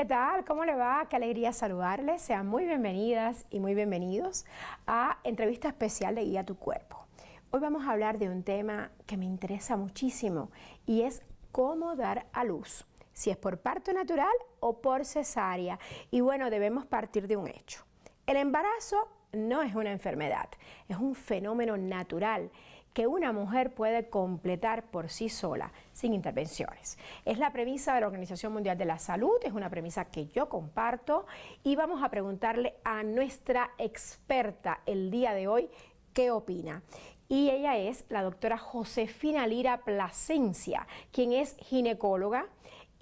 ¿Qué tal? ¿Cómo le va? Qué alegría saludarles. Sean muy bienvenidas y muy bienvenidos a Entrevista Especial de Guía Tu Cuerpo. Hoy vamos a hablar de un tema que me interesa muchísimo y es cómo dar a luz, si es por parto natural o por cesárea. Y bueno, debemos partir de un hecho. El embarazo no es una enfermedad, es un fenómeno natural que una mujer puede completar por sí sola, sin intervenciones. Es la premisa de la Organización Mundial de la Salud, es una premisa que yo comparto y vamos a preguntarle a nuestra experta el día de hoy qué opina. Y ella es la doctora Josefina Lira Plasencia, quien es ginecóloga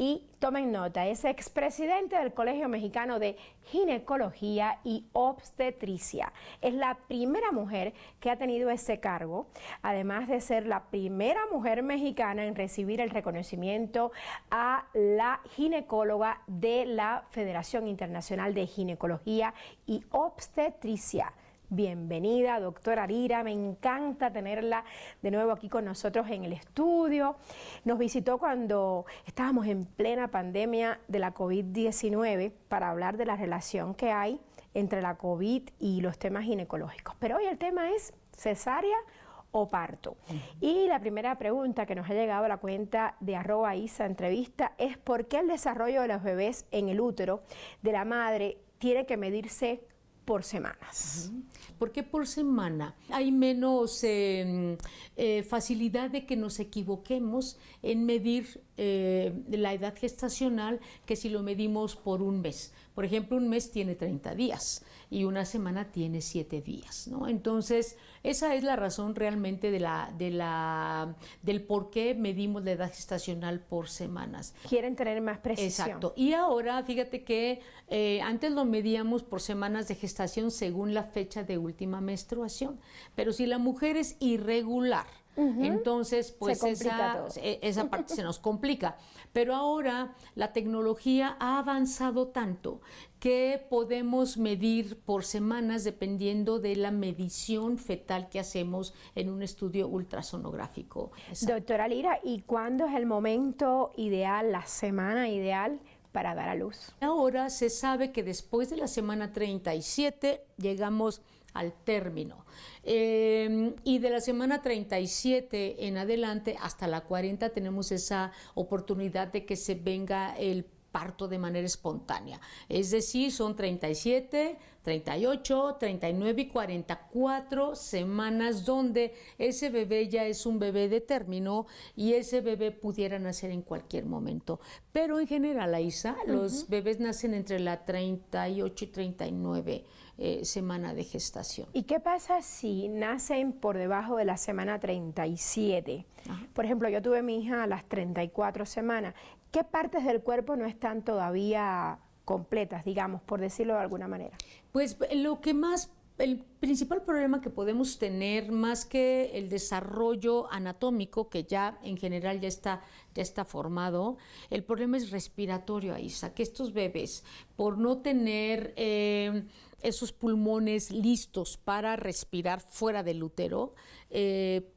y tomen nota, es expresidente del Colegio Mexicano de Ginecología y Obstetricia. Es la primera mujer que ha tenido ese cargo, además de ser la primera mujer mexicana en recibir el reconocimiento a la ginecóloga de la Federación Internacional de Ginecología y Obstetricia. Bienvenida, doctora Lira, me encanta tenerla de nuevo aquí con nosotros en el estudio. Nos visitó cuando estábamos en plena pandemia de la COVID-19 para hablar de la relación que hay entre la COVID y los temas ginecológicos. Pero hoy el tema es cesárea o parto. Y la primera pregunta que nos ha llegado a la cuenta de @ISAEntrevista es ¿por qué el desarrollo de los bebés en el útero de la madre tiene que medirse por semanas? ¿Por qué por semana? Hay menos facilidad de que nos equivoquemos en medir la edad gestacional que si lo medimos por un mes. Por ejemplo, un mes tiene 30 días y una semana tiene 7 días, ¿no? Entonces, esa es la razón realmente del por qué medimos la edad gestacional por semanas. Quieren tener más precisión. Exacto. Y ahora, fíjate que antes lo medíamos por semanas de gestación según la fecha de última menstruación, pero si la mujer es irregular, entonces pues esa parte se nos complica. Pero ahora la tecnología ha avanzado tanto que podemos medir por semanas dependiendo de la medición fetal que hacemos en un estudio ultrasonográfico. Exacto. Doctora Lira, ¿y cuándo es el momento ideal, la semana ideal para dar a luz? Ahora se sabe que después de la semana 37 llegamos al término. Y de la semana 37 en adelante hasta la 40 tenemos esa oportunidad de que se venga el parto de manera espontánea. Es decir, son 37, 38, 39 y 44 semanas donde ese bebé ya es un bebé de término y ese bebé pudiera nacer en cualquier momento. Pero en general, Aisa, los bebés nacen entre la 38 y 39 semana de gestación. ¿Y qué pasa si nacen por debajo de la semana 37? Por ejemplo, yo tuve mi hija a las 34 semanas. ¿Qué partes del cuerpo no están todavía completas, digamos, por decirlo de alguna manera? Pues el principal problema que podemos tener, más que el desarrollo anatómico, que ya en general ya está formado, el problema es respiratorio, Aisa, que estos bebés, por no tener esos pulmones listos para respirar fuera del útero,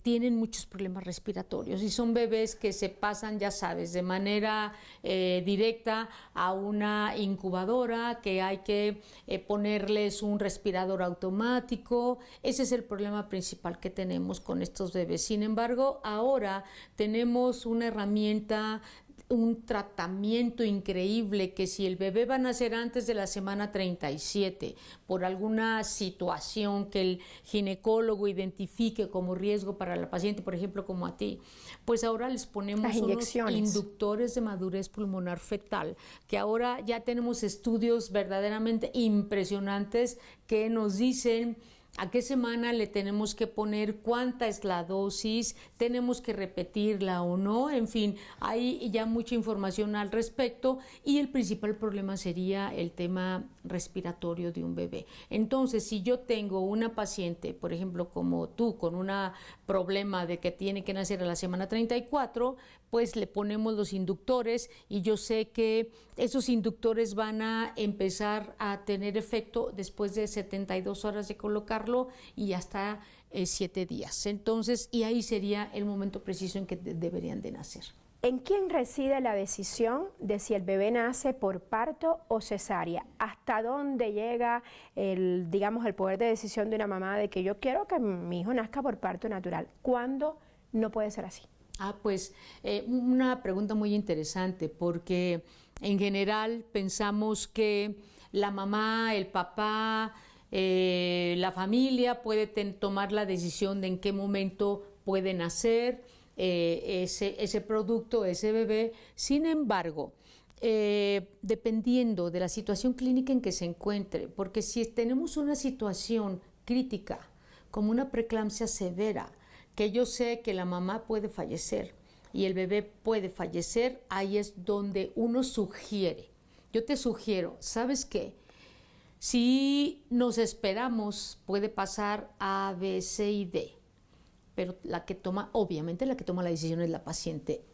tienen muchos problemas respiratorios y son bebés que se pasan, ya sabes, de manera directa a una incubadora, que hay que ponerles un respirador automático. Ese es el problema principal que tenemos con estos bebés. Sin embargo, ahora tenemos una herramienta, un tratamiento increíble, que si el bebé va a nacer antes de la semana 37 por alguna situación que el ginecólogo identifique como riesgo para la paciente, por ejemplo como a ti, pues ahora les ponemos unos inductores de madurez pulmonar fetal, que ahora ya tenemos estudios verdaderamente impresionantes que nos dicen a qué semana le tenemos que poner, cuánta es la dosis, tenemos que repetirla o no, en fin, hay ya mucha información al respecto y el principal problema sería el tema respiratorio de un bebé. Entonces, si yo tengo una paciente, por ejemplo, como tú, con un problema de que tiene que nacer a la semana 34, pues le ponemos los inductores y yo sé que esos inductores van a empezar a tener efecto después de 72 horas de colocarlo y hasta 7 días. Entonces, y ahí sería el momento preciso en que deberían de nacer. ¿En quién reside la decisión de si el bebé nace por parto o cesárea? ¿Hasta dónde llega digamos, el poder de decisión de una mamá de que yo quiero que mi hijo nazca por parto natural? ¿Cuándo no puede ser así? Pues una pregunta muy interesante, porque en general pensamos que la mamá, el papá, la familia puede tomar la decisión de en qué momento puede nacer ese producto, ese bebé. Sin embargo, dependiendo de la situación clínica en que se encuentre, porque si tenemos una situación crítica, como una preeclampsia severa, que yo sé que la mamá puede fallecer y el bebé puede fallecer, ahí es donde uno sugiere. Yo te sugiero, ¿sabes qué? Si nos esperamos, puede pasar A, B, C y D. Pero obviamente la que toma la decisión es la paciente.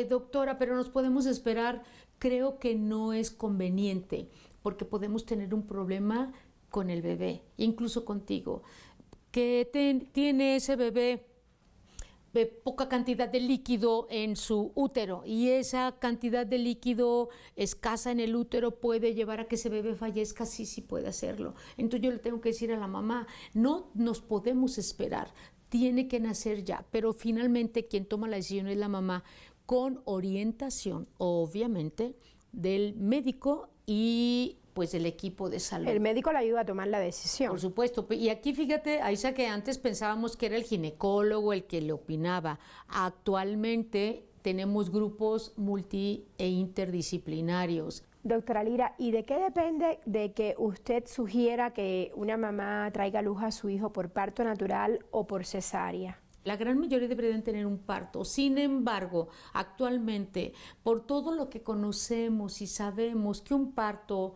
Doctora, pero nos podemos esperar. Creo que no es conveniente, porque podemos tener un problema con el bebé, incluso contigo, que tiene ese bebé poca cantidad de líquido en su útero, y esa cantidad de líquido escasa en el útero puede llevar a que ese bebé fallezca. Sí puede hacerlo. Entonces yo le tengo que decir a la mamá, no nos podemos esperar, tiene que nacer ya. Pero finalmente quien toma la decisión es la mamá, con orientación, obviamente, del médico y pues el equipo de salud. El médico le ayuda a tomar la decisión. Por supuesto. Y aquí fíjate, Aixa, que antes pensábamos que era el ginecólogo el que le opinaba. Actualmente tenemos grupos multi e interdisciplinarios. Doctora Lira, ¿y de qué depende de que usted sugiera que una mamá traiga a luz a su hijo por parto natural o por cesárea? La gran mayoría deberían tener un parto. Sin embargo, actualmente, por todo lo que conocemos y sabemos que un parto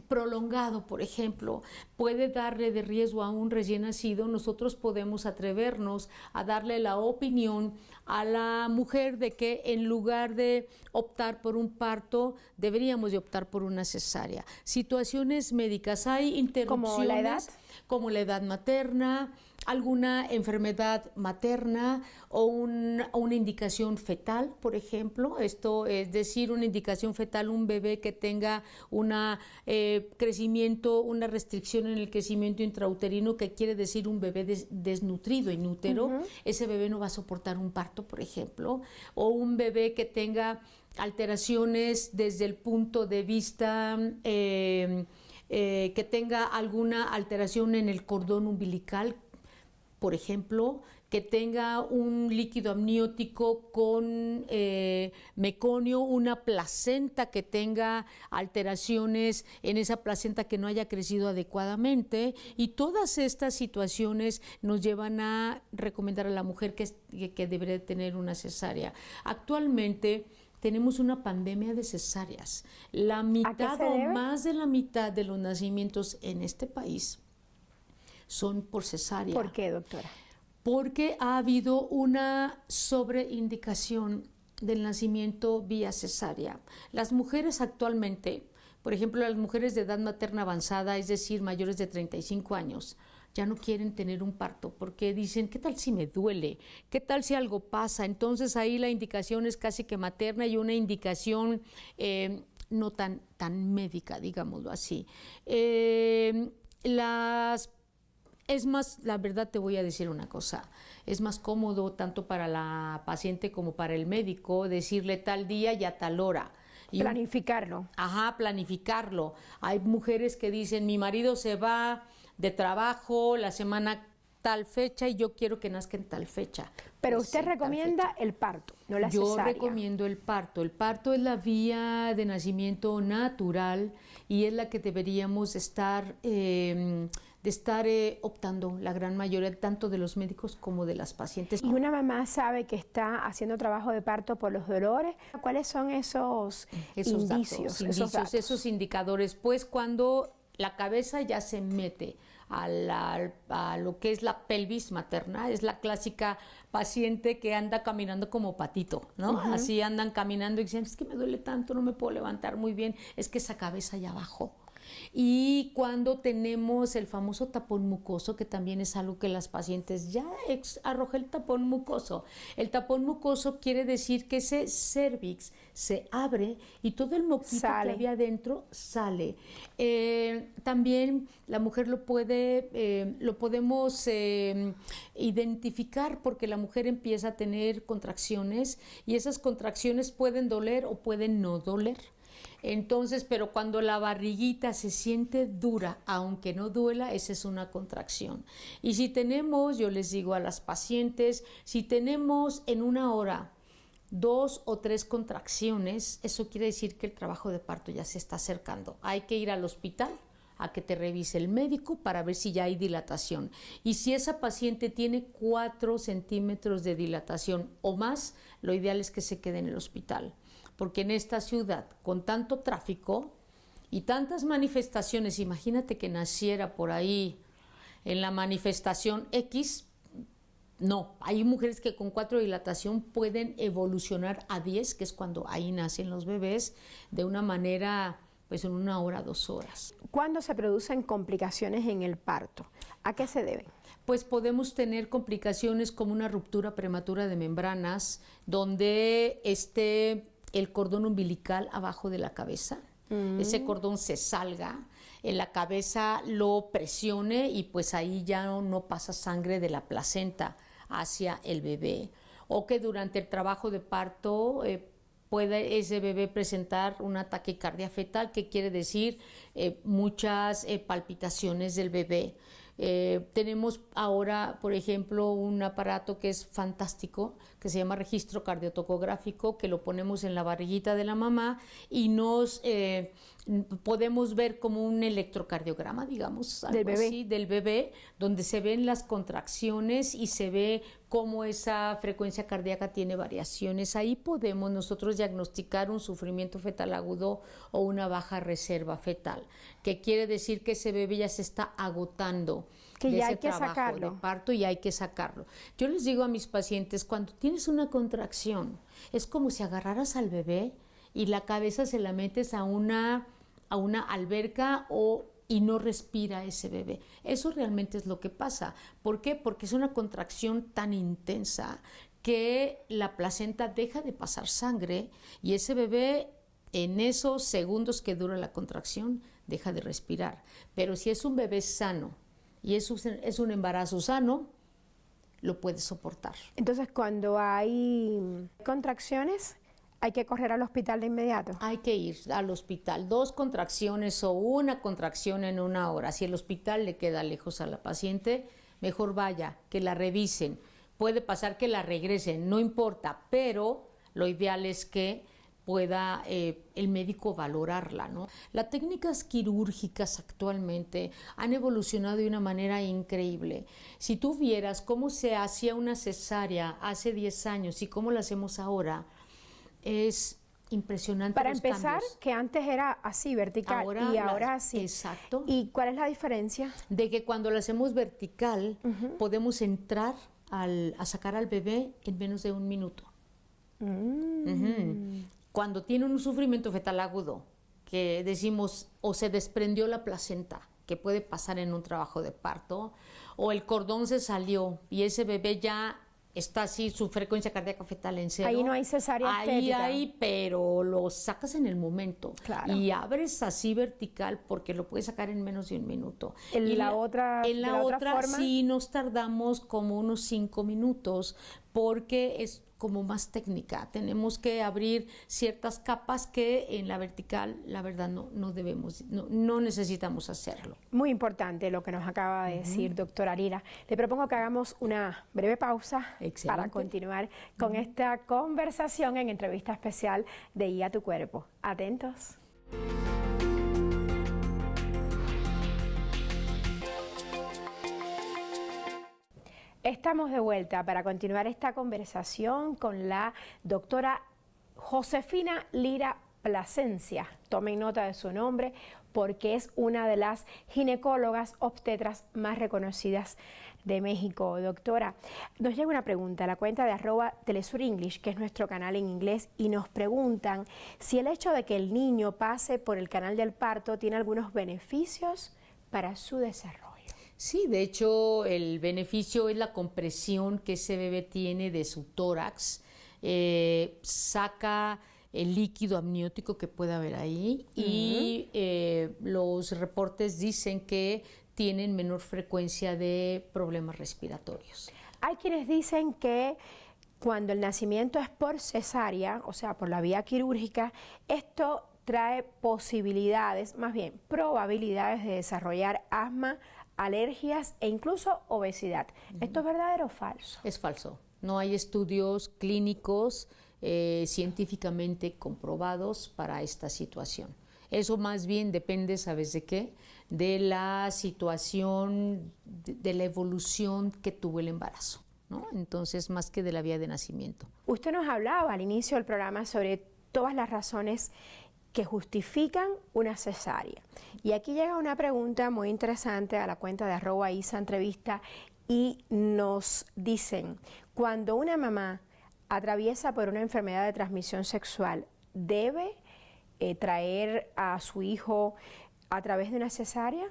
prolongado, por ejemplo, puede darle de riesgo a un recién nacido, nosotros podemos atrevernos a darle la opinión a la mujer de que en lugar de optar por un parto, deberíamos de optar por una cesárea. Situaciones médicas, hay interrupciones. ¿Como la edad? Como la edad materna, alguna enfermedad materna o una indicación fetal, por ejemplo. Esto es decir, una indicación fetal, un bebé que tenga una restricción en el crecimiento intrauterino, que quiere decir un bebé desnutrido en útero. Ese bebé no va a soportar un parto, por ejemplo. O un bebé que tenga alteraciones desde el punto de vista que tenga alguna alteración en el cordón umbilical, por ejemplo, que tenga un líquido amniótico con meconio, una placenta que tenga alteraciones en esa placenta que no haya crecido adecuadamente, y todas estas situaciones nos llevan a recomendar a la mujer que debería tener una cesárea. Actualmente tenemos una pandemia de cesáreas. La mitad o más de la mitad de los nacimientos en este país son por cesárea. ¿Por qué, doctora? Porque ha habido una sobreindicación del nacimiento vía cesárea. Las mujeres actualmente, por ejemplo, las mujeres de edad materna avanzada, es decir, mayores de 35 años, ya no quieren tener un parto porque dicen, ¿qué tal si me duele? ¿Qué tal si algo pasa? Entonces ahí la indicación es casi que materna y una indicación no tan médica, digámoslo así. Es más, la verdad te voy a decir una cosa, es más cómodo tanto para la paciente como para el médico decirle tal día y a tal hora. Planificarlo. Planificarlo. Hay mujeres que dicen, mi marido se va de trabajo la semana tal fecha y yo quiero que nazca en tal fecha. Pero usted recomienda el parto, no la cesárea. Yo recomiendo el parto. El parto es la vía de nacimiento natural y es la que deberíamos estar optando la gran mayoría, tanto de los médicos como de las pacientes. ¿Y una mamá sabe que está haciendo trabajo de parto por los dolores? ¿Cuáles son esos indicios, esos indicadores? Pues cuando la cabeza ya se mete a lo que es la pelvis materna, es la clásica paciente que anda caminando como patito, ¿no? Así andan caminando y dicen, es que me duele tanto, no me puedo levantar muy bien, es que esa cabeza ya bajó. Y cuando tenemos el famoso tapón mucoso, que también es algo que las pacientes ya arrojé el tapón mucoso. El tapón mucoso quiere decir que ese cervix se abre y todo el moquito que había adentro sale. También la mujer lo podemos identificar porque la mujer empieza a tener contracciones y esas contracciones pueden doler o pueden no doler. Entonces, pero cuando la barriguita se siente dura, aunque no duela, esa es una contracción. Y si tenemos, yo les digo a las pacientes, si tenemos en una hora 2 o 3 contracciones, eso quiere decir que el trabajo de parto ya se está acercando. Hay que ir al hospital a que te revise el médico para ver si ya hay dilatación. Y si esa paciente tiene 4 centímetros de dilatación o más, lo ideal es que se quede en el hospital. Porque en esta ciudad, con tanto tráfico y tantas manifestaciones, imagínate que naciera por ahí en la manifestación X, no, hay mujeres que con 4 de dilatación pueden evolucionar a 10, que es cuando ahí nacen los bebés, de una manera, pues en 1 hora, 2 horas. ¿Cuándo se producen complicaciones en el parto? ¿A qué se deben? Pues podemos tener complicaciones como una ruptura prematura de membranas, donde el cordón umbilical abajo de la cabeza, ese cordón se salga, en la cabeza lo presione y pues ahí ya no pasa sangre de la placenta hacia el bebé. O que durante el trabajo de parto puede ese bebé presentar una taquicardia fetal, que quiere decir muchas palpitaciones del bebé. Tenemos ahora, por ejemplo, un aparato que es fantástico, que se llama registro cardiotocográfico, que lo ponemos en la barriguita de la mamá y nos podemos ver como un electrocardiograma, digamos, algo así, del bebé, donde se ven las contracciones y se ve cómo esa frecuencia cardíaca tiene variaciones. Ahí podemos nosotros diagnosticar un sufrimiento fetal agudo o una baja reserva fetal, que quiere decir que ese bebé ya se está agotando, que ya hay que sacarlo de parto y hay que sacarlo. Yo les digo a mis pacientes, cuando tienes una contracción, es como si agarraras al bebé y la cabeza se la metes a una alberca y no respira ese bebé. Eso realmente es lo que pasa. ¿Por qué? Porque es una contracción tan intensa que la placenta deja de pasar sangre y ese bebé, en esos segundos que dura la contracción, deja de respirar. Pero si es un bebé sano y es un embarazo sano, lo puede soportar. Entonces, cuando hay contracciones, ¿hay que correr al hospital de inmediato? Hay que ir al hospital. 2 contracciones o una contracción en 1 hora. Si el hospital le queda lejos a la paciente, mejor vaya, que la revisen. Puede pasar que la regresen, no importa, pero lo ideal es que pueda el médico valorarla, ¿no? Las técnicas quirúrgicas actualmente han evolucionado de una manera increíble. Si tú vieras cómo se hacía una cesárea hace 10 años y cómo la hacemos ahora, es impresionante. Para empezar, cambios. Que antes era así, vertical, y ahora así. Exacto. ¿Y cuál es la diferencia? De que cuando lo hacemos vertical, podemos entrar a sacar al bebé en menos de 1 minuto. Cuando tiene un sufrimiento fetal agudo, que decimos, o se desprendió la placenta, que puede pasar en un trabajo de parto, o el cordón se salió y ese bebé ya está así, su frecuencia cardíaca fetal en 0. Ahí no hay cesárea estética. Ahí, pero lo sacas en el momento. Claro. Y abres así vertical porque lo puedes sacar en menos de 1 minuto. En la otra forma, sí nos tardamos como unos 5 minutos porque es como más técnica. Tenemos que abrir ciertas capas que en la vertical, la verdad, no necesitamos hacerlo. Muy importante lo que nos acaba de decir, doctora Lira. Le propongo que hagamos una breve pausa para continuar con esta conversación en entrevista especial de Guía tu Cuerpo. Atentos. Estamos de vuelta para continuar esta conversación con la doctora Josefina Lira Plasencia. Tomen nota de su nombre porque es una de las ginecólogas obstetras más reconocidas de México. Doctora, nos llega una pregunta a la cuenta de @telesurenglish, que es nuestro canal en inglés, y nos preguntan si el hecho de que el niño pase por el canal del parto tiene algunos beneficios para su desarrollo. Sí, de hecho el beneficio es la compresión que ese bebé tiene de su tórax, saca el líquido amniótico que puede haber ahí y los reportes dicen que tienen menor frecuencia de problemas respiratorios. Hay quienes dicen que cuando el nacimiento es por cesárea, o sea, por la vía quirúrgica, esto trae posibilidades, más bien probabilidades de desarrollar asma, alergias e incluso obesidad. ¿Esto es verdadero o falso? Es falso. No hay estudios clínicos científicamente comprobados para esta situación. Eso más bien depende, ¿sabes de qué? De la situación, de la evolución que tuvo el embarazo, ¿no? Entonces, más que de la vía de nacimiento. Usted nos hablaba al inicio del programa sobre todas las razones que justifican una cesárea. Y aquí llega una pregunta muy interesante a la cuenta de @isaentrevista y nos dicen, cuando una mamá atraviesa por una enfermedad de transmisión sexual, ¿debe traer a su hijo a través de una cesárea?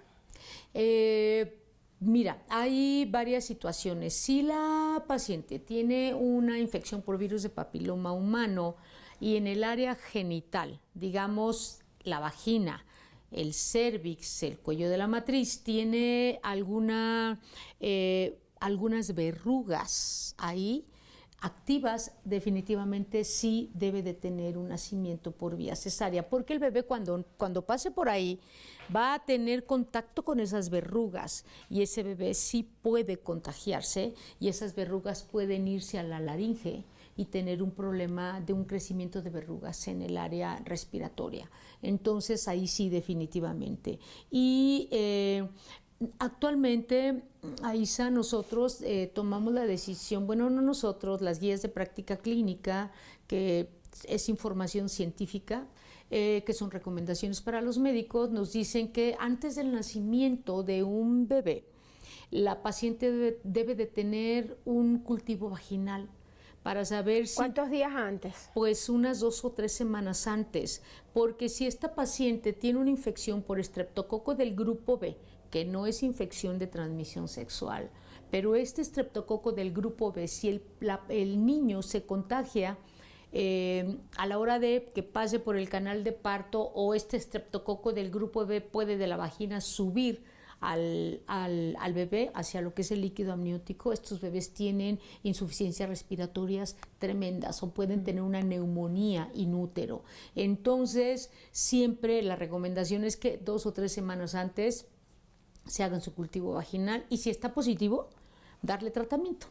Mira, hay varias situaciones. Si la paciente tiene una infección por virus de papiloma humano y en el área genital, digamos la vagina, el cérvix, el cuello de la matriz, tiene algunas verrugas ahí activas, definitivamente sí debe de tener un nacimiento por vía cesárea, porque el bebé cuando pase por ahí va a tener contacto con esas verrugas y ese bebé sí puede contagiarse y esas verrugas pueden irse a la laringe y tener un problema de un crecimiento de verrugas en el área respiratoria. Entonces ahí sí definitivamente. Y actualmente, Aisa, nosotros tomamos la decisión, bueno, no nosotros, las guías de práctica clínica, que es información científica, que son recomendaciones para los médicos, nos dicen que antes del nacimiento de un bebé, la paciente debe de tener un cultivo vaginal para saber si... ¿Cuántos días antes? Pues unas 2 o 3 semanas antes, porque si esta paciente tiene una infección por estreptococo del grupo B, que no es infección de transmisión sexual, pero este estreptococo del grupo B, si el niño se contagia a la hora de que pase por el canal de parto, o este estreptococo del grupo B puede de la vagina subir al bebé hacia lo que es el líquido amniótico, estos bebés tienen insuficiencias respiratorias tremendas o pueden tener una neumonía in útero. Entonces, siempre la recomendación es que 2 o 3 semanas antes se hagan su cultivo vaginal y si está positivo, darle tratamiento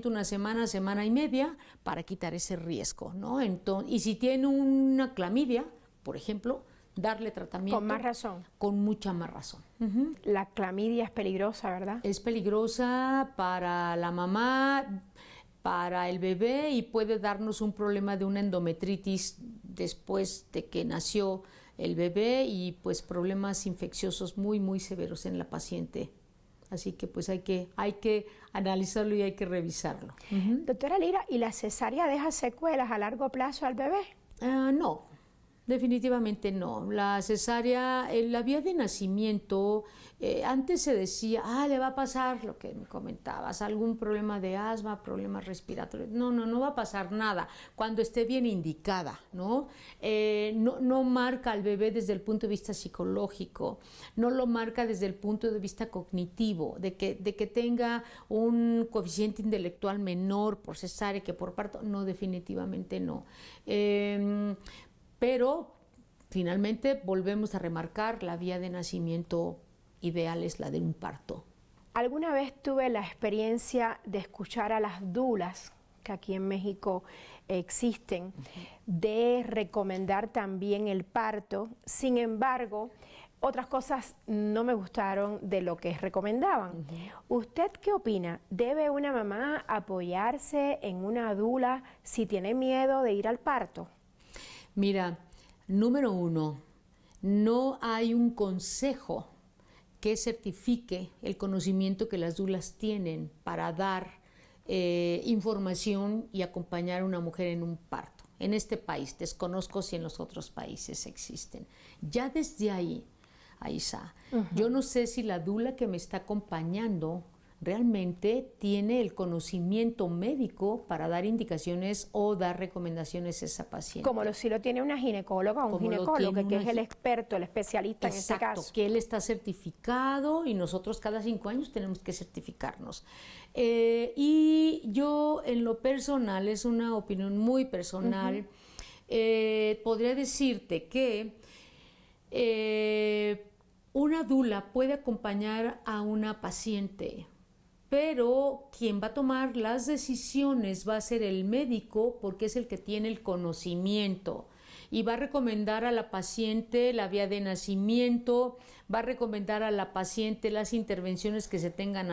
una semana, semana y media para quitar ese riesgo, ¿no? Entonces, y si tiene una clamidia, por ejemplo, darle tratamiento. Con más razón. Con mucha más razón. La clamidia es peligrosa, ¿verdad? Es peligrosa para la mamá, para el bebé y puede darnos un problema de una endometritis después de que nació el bebé y pues problemas infecciosos muy, muy severos en la paciente. Así que pues hay que analizarlo y hay que revisarlo. Doctora Lira, ¿y la cesárea deja secuelas a largo plazo al bebé? No, definitivamente no. La cesárea, en la vía de nacimiento, antes se decía, le va a pasar lo que me comentabas, algún problema de asma, problemas respiratorios. No va a pasar nada cuando esté bien indicada, ¿no? No marca al bebé desde el punto de vista psicológico, no lo marca desde el punto de vista cognitivo, de que tenga un coeficiente intelectual menor por cesárea que por parto. No, definitivamente no. Pero finalmente volvemos a remarcar, la vía de nacimiento ideal es la de un parto. Alguna vez tuve la experiencia de escuchar a las dulas, que aquí en México existen, de recomendar también el parto. Sin embargo, otras cosas no me gustaron de lo que recomendaban. ¿Usted qué opina? ¿Debe una mamá apoyarse en una dula si tiene miedo de ir al parto? Mira, número uno, no hay un consejo que certifique el conocimiento que las dulas tienen para dar información y acompañar a una mujer en un parto. En este país, desconozco si en los otros países existen. Ya desde ahí, Aisa, yo no sé si la dula que me está acompañando realmente tiene el conocimiento médico para dar indicaciones o dar recomendaciones a esa paciente. Como si lo tiene una ginecóloga o un ginecólogo, que es el experto, el especialista. Exacto, en este caso. Que él está certificado y nosotros cada 5 años tenemos que certificarnos. Y yo en lo personal, es una opinión muy personal, podría decirte que una dula puede acompañar a una paciente, pero quien va a tomar las decisiones va a ser el médico, porque es el que tiene el conocimiento y va a recomendar a la paciente la vía de nacimiento, va a recomendar a la paciente las intervenciones que se tengan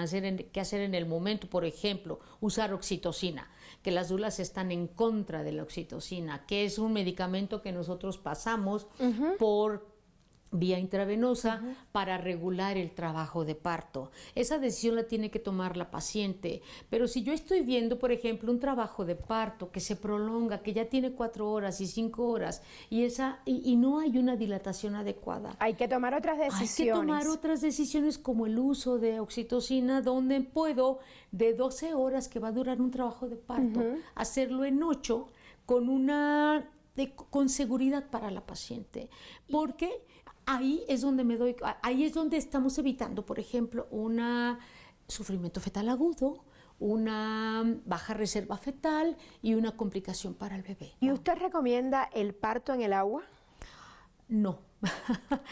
que hacer en el momento. Por ejemplo, usar oxitocina, que las dulas están en contra de la oxitocina, que es un medicamento que nosotros pasamos por vía intravenosa para regular el trabajo de parto. Esa decisión la tiene que tomar la paciente. Pero si yo estoy viendo, por ejemplo, un trabajo de parto que se prolonga, que ya tiene 4 horas y 5 horas y no hay una dilatación adecuada, hay que tomar otras decisiones. Hay que tomar otras decisiones, como el uso de oxitocina, donde puedo, de 12 horas que va a durar un trabajo de parto, hacerlo en 8 con seguridad para la paciente. Porque ahí es donde estamos evitando, por ejemplo, un sufrimiento fetal agudo, una baja reserva fetal y una complicación para el bebé. ¿Y usted recomienda el parto en el agua? No.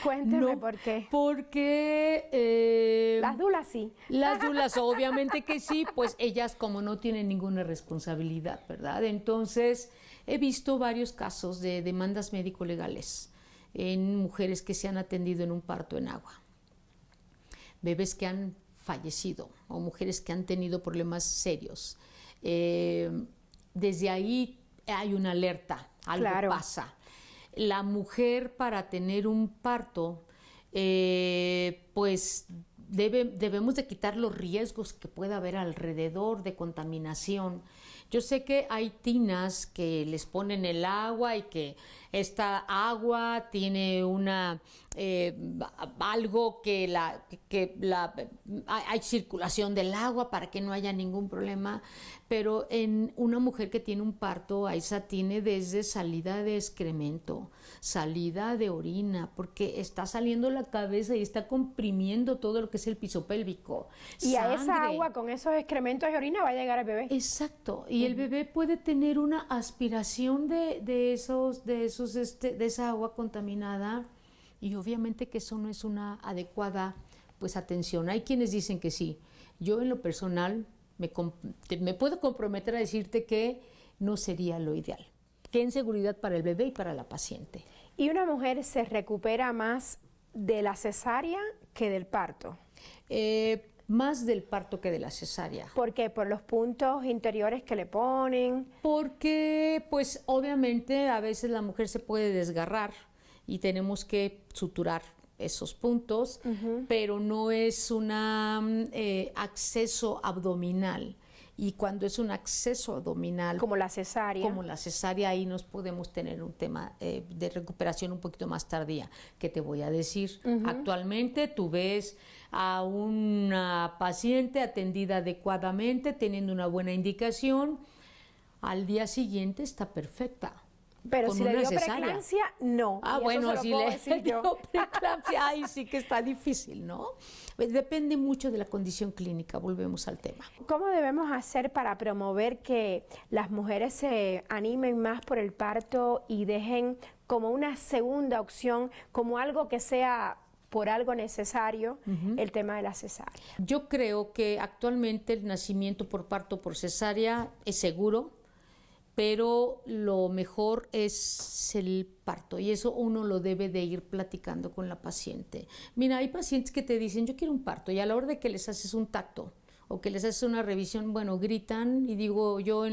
Cuénteme por qué. Porque las dulas sí. Las dulas obviamente que sí, pues ellas como no tienen ninguna responsabilidad, ¿verdad? Entonces he visto varios casos de demandas médico-legales en mujeres que se han atendido en un parto en agua, bebés que han fallecido o mujeres que han tenido problemas serios. Desde ahí hay una alerta, algo pasa. La mujer, para tener un parto, pues debemos de quitar los riesgos que pueda haber alrededor de contaminación. Yo sé que hay tinas que les ponen el agua y que esta agua tiene algo hay circulación del agua para que no haya ningún problema, pero en una mujer que tiene un parto, Aisa, tiene desde salida de excremento, salida de orina, porque está saliendo la cabeza y está comprimiendo todo lo que es el piso pélvico. Y a esa agua, con esos excrementos y orina, va a llegar el bebé. Exacto, y el bebé puede tener una aspiración de esa agua contaminada, y obviamente que eso no es una adecuada atención. Hay quienes dicen que sí. Yo en lo personal me puedo comprometer a decirte que no sería lo ideal. Que en seguridad para el bebé y para la paciente. ¿Y una mujer se recupera más de la cesárea que del parto? Más del parto que de la cesárea. ¿Por qué? ¿Por los puntos interiores que le ponen? Porque, pues, obviamente a veces la mujer se puede desgarrar y tenemos que suturar esos puntos, pero no es un acceso abdominal. Y cuando es un acceso abdominal, como la cesárea, ahí nos podemos tener un tema de recuperación un poquito más tardía. ¿Qué te voy a decir? Actualmente tú ves a una paciente atendida adecuadamente, teniendo una buena indicación, al día siguiente está perfecta. Pero si le dio preeclampsia, no. Bueno, si le dio preeclampsia, ahí sí que está difícil, ¿no? Depende mucho de la condición clínica, volvemos al tema. ¿Cómo debemos hacer para promover que las mujeres se animen más por el parto y dejen como una segunda opción, como algo que sea por algo necesario, el tema de la cesárea? Yo creo que actualmente el nacimiento por parto por cesárea es seguro, pero lo mejor es el parto, y eso uno lo debe de ir platicando con la paciente. Mira, hay pacientes que te dicen, yo quiero un parto, y a la hora de que les haces un tacto o que les haces una revisión, bueno, gritan, y digo yo,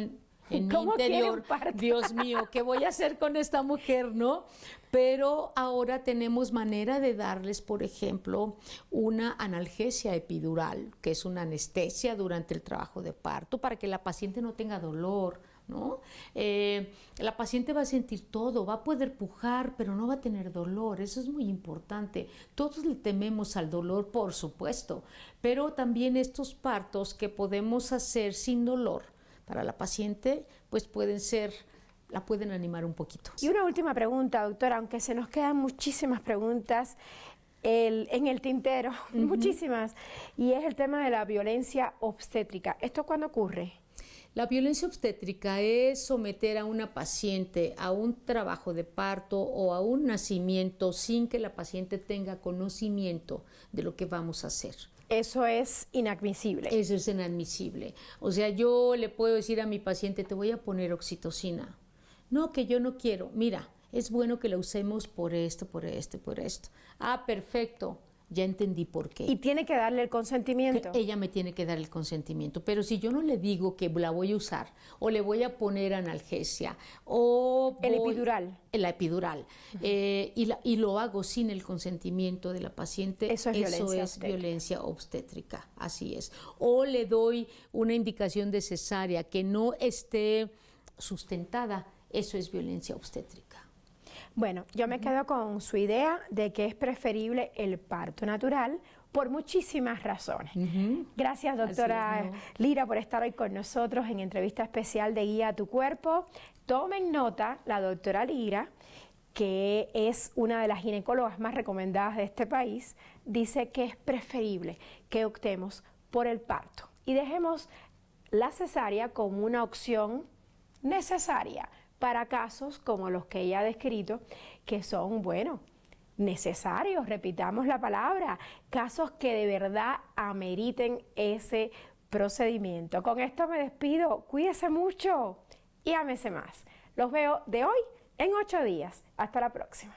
en mi ¿Cómo quiere un interior, parto? Dios mío, ¿qué voy a hacer con esta mujer, no? Pero ahora tenemos manera de darles, por ejemplo, una analgesia epidural, que es una anestesia durante el trabajo de parto para que la paciente no tenga dolor, ¿no? La paciente va a sentir todo, va a poder pujar, pero no va a tener dolor. Eso es muy importante. Todos le tememos al dolor, por supuesto, pero también estos partos que podemos hacer sin dolor para la paciente, pues la pueden animar un poquito. Y una última pregunta, doctora, aunque se nos quedan muchísimas preguntas en el tintero, muchísimas, y es el tema de la violencia obstétrica. ¿Esto cuándo ocurre? La violencia obstétrica es someter a una paciente a un trabajo de parto o a un nacimiento sin que la paciente tenga conocimiento de lo que vamos a hacer. Eso es inadmisible. Eso es inadmisible. O sea, yo le puedo decir a mi paciente, te voy a poner oxitocina. No, que yo no quiero. Mira, es bueno que la usemos por esto, por esto, por esto. Ah, perfecto. Ya entendí por qué. Y tiene que darle el consentimiento. Ella me tiene que dar el consentimiento. Pero si yo no le digo que la voy a usar, o le voy a poner analgesia, o el epidural. La epidural, y lo hago sin el consentimiento de la paciente, eso es violencia obstétrica. Así es. O le doy una indicación de cesárea que no esté sustentada, eso es violencia obstétrica. Bueno, yo me quedo con su idea de que es preferible el parto natural por muchísimas razones. Gracias, doctora Lira, por estar hoy con nosotros en entrevista especial de Guía a tu Cuerpo. Tomen nota, la doctora Lira, que es una de las ginecólogas más recomendadas de este país, dice que es preferible que optemos por el parto y dejemos la cesárea como una opción necesaria para casos como los que ella ha descrito, que son, bueno, necesarios, repitamos la palabra, casos que de verdad ameriten ese procedimiento. Con esto me despido, cuídese mucho y ámese más. Los veo de hoy en 8 días. Hasta la próxima.